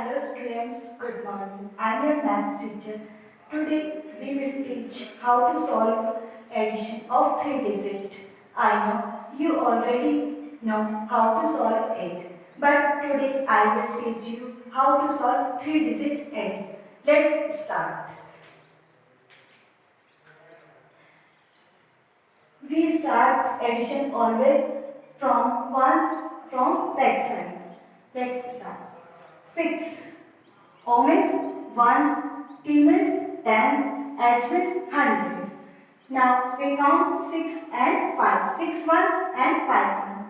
Hello students, good morning. I am your maths teacher. Today we will teach how to solve addition of 3 digits. I know you already know how to solve it. But today I will teach you how to solve 3 digit 8. Let's start. We start addition always from back side. Let's start. 6. O means ones, T means tens, H means 100. Now we count 6 and 5. 6 ones and 5 ones.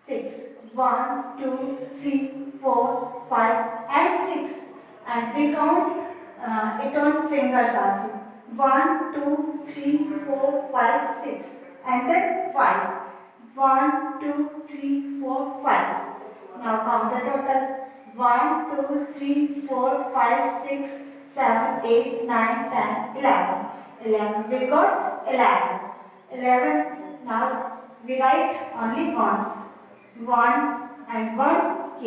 6. 1, 2, 3, 4, 5 and 6. And we count it on fingers also. 1, 2, 3, 4, 5, 6. And then 5. 1, 2, 3, 4, 5. Now count the total. 1, 2, 3, 4, 5, 6, 7, 8, 9, 10, 11. 11. We got 11. 11. Now we write only once. 1 and 1 K.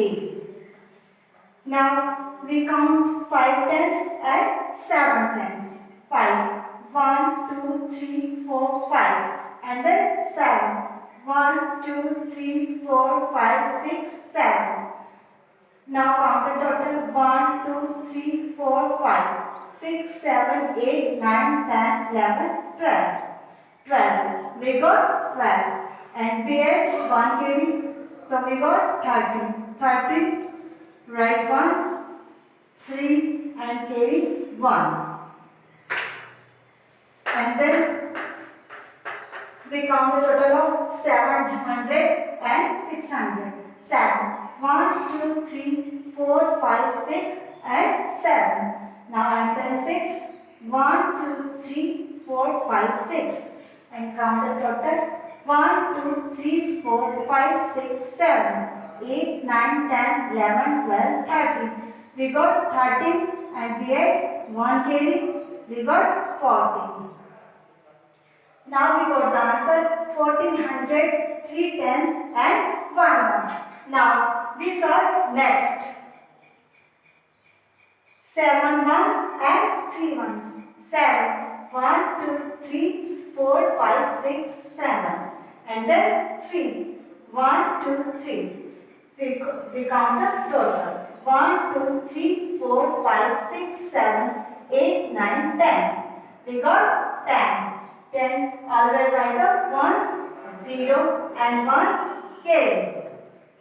Now we count 5 tens and 7 tens. 5. 1, 2, 3, 4, 5. And then 7. 1, 2, 3, 4, 5, 6, 7. Now count the total. 1, 2, 3, 4, 5, 6, 7, 8, 9, 10, 11, 12. 12. We got 12. And we add 1 carry. So we got 13. 13. Write ones. 3 and carry 1. And then we count the total of 700 and 600. 7. 1, 2, 3, 4, 5, 6 and 7. Now and then 6. 1, 2, 3, 4, 5, 6. And count the total. 1, 2, 3, 4, 5, 6, 7, 8, 9, 10, 11, 12, 13. We got 13 and we add 1 carry. We got 14. Now we got the answer 1400, 3 tens and 1 ones. Now we solve next. 7 ones and 3 ones. 7. 1, 2, 3, 4, 5, 6, 7. And then 3. 1, 2, 3. We count the total. 1, 2, 3, 4, 5, 6, 7, 8, 9, 10. We got 10. 10. Always write the ones, 0 and 1 carry.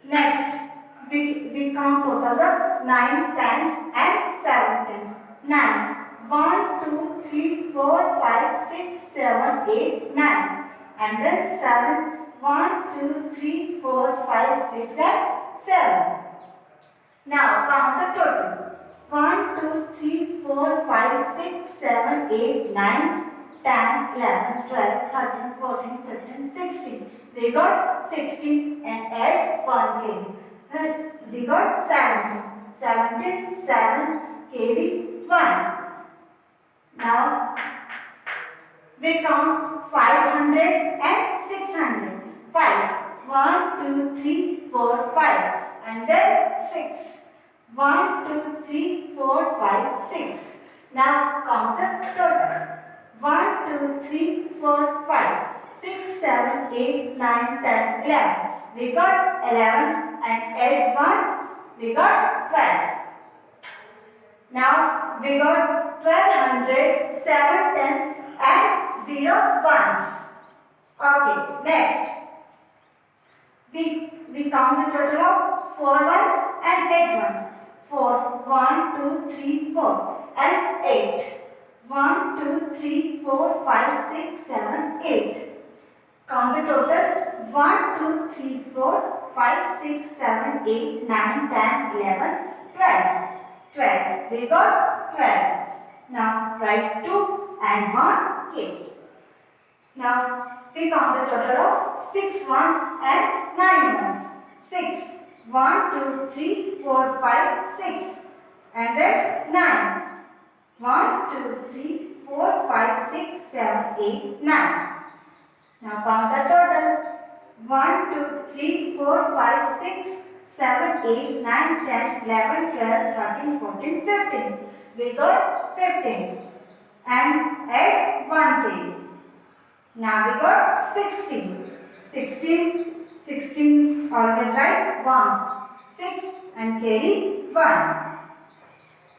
Next, we count total the 9 tens and 7 tens. 9. 1, 2, 3, 4, 5, 6, 7, 8, 9. And then 7. 1, 2, 3, 4, 5, 6 and 7. Now count the total. 1, 2, 3, 4, 5, 6, 7, 8, 9, 10, 11, 12, 13, 14, 15, 16. We got 16 and add 1 carry. Then we got 17. 17, 7 carry 1. Now we count 500 and 600. 5. 1, 2, 3, 4, 5. And then 6. 1, 2, 3, 4, 5, 6. Now count the total. 1, 2, 3, 4, 5, 6, 7, 8, 9, 10, 11. We got 11 and add 1. We got 12. Now we got 1200, 7 tens and 0 ones. Okay, next. We count the total of 4 ones and 8 ones. 4. 1, 2, 3, 4 and 8. 1, 2, 3, 4, 5, 6, 7, 8. Count the total. 1, 2, 3, 4, 5, 6, 7, 8, 9, 10, 11, 12. 12. We got 12. Now write 2 and 1 K. Now we count the total of 6 ones and 9 ones. 6. 1, 2, 3, 4, 5, 6. And then 9. 1, 2, 3, 4, 5, 6, 7, 8, 9. Now count the total. 1, 2, 3, 4, 5, 6, 7, 8, 9, 10, 11, 12, 13, 14, 15. We got 15. And add 1 kg. Now we got 16. 16 always write ones. 6 and carry 1.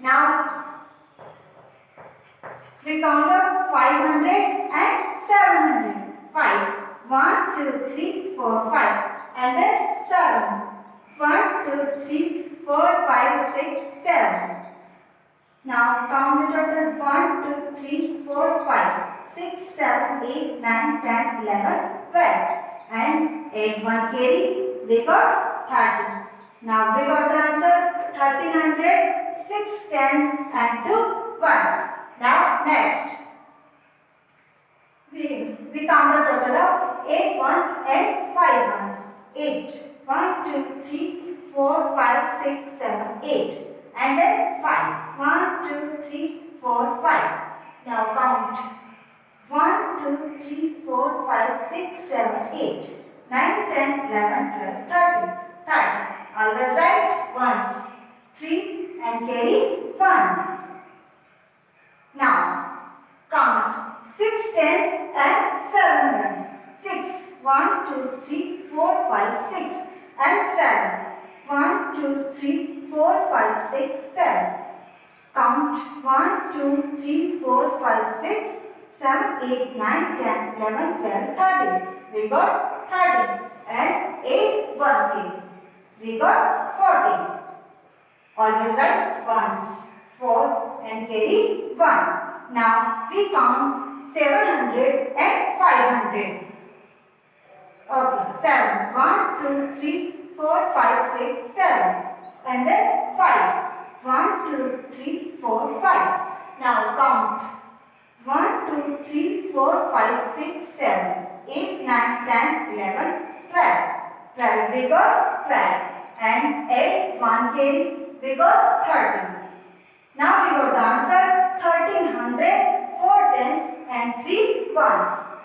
Now we count up 500 and 700. 5. 1, 2, 3, 4, 5. And then 7. 1, 2, 3, 4, 5, 6, 7. Now count the total 1, 2, 3, 4, 5, 6, 7, 8, 9, 10, 11, 12. And add 1 carry, we got 30. Now we got the answer 1300, 6 tens and 2 ones. Now next. We count the total of 8 ones and 5 ones. 8. 1, 2, 3, 4, 5, 6, 7, 8. And then 5. 1, 2, 3, 4, 5. Now count. 1, 2, 3, 4, 5, 6, 7, 8. 9, 10, 11, 12, 13. 30. Always write ones. 3 and carry 1. Now count 6 tens and 7 ones. 6. 1, 2, 3, 4, 5, 6 and 7. 1, 2, 3, 4, 5, 6, 7. Count 1, 2, 3, 4, 5, 6, 7, 8, 9, 10, 11, 12, 13. We got 30 and 8 1 kg. We got 40. Always write ones. 4 and carry 1. Now we count 700 and 500. Okay, 7. 1, 2, 3, 4, 5, 6, 7. And then 5. 1, 2, 3, 4, 5. Now count. 1, 2, 3, 4, 5, 6, 7, 8, 9, 10, 11, 12. 12 we got 12. And add 1 carry, we got 13. Now we got the answer 1300, 4 tens and 3 ones.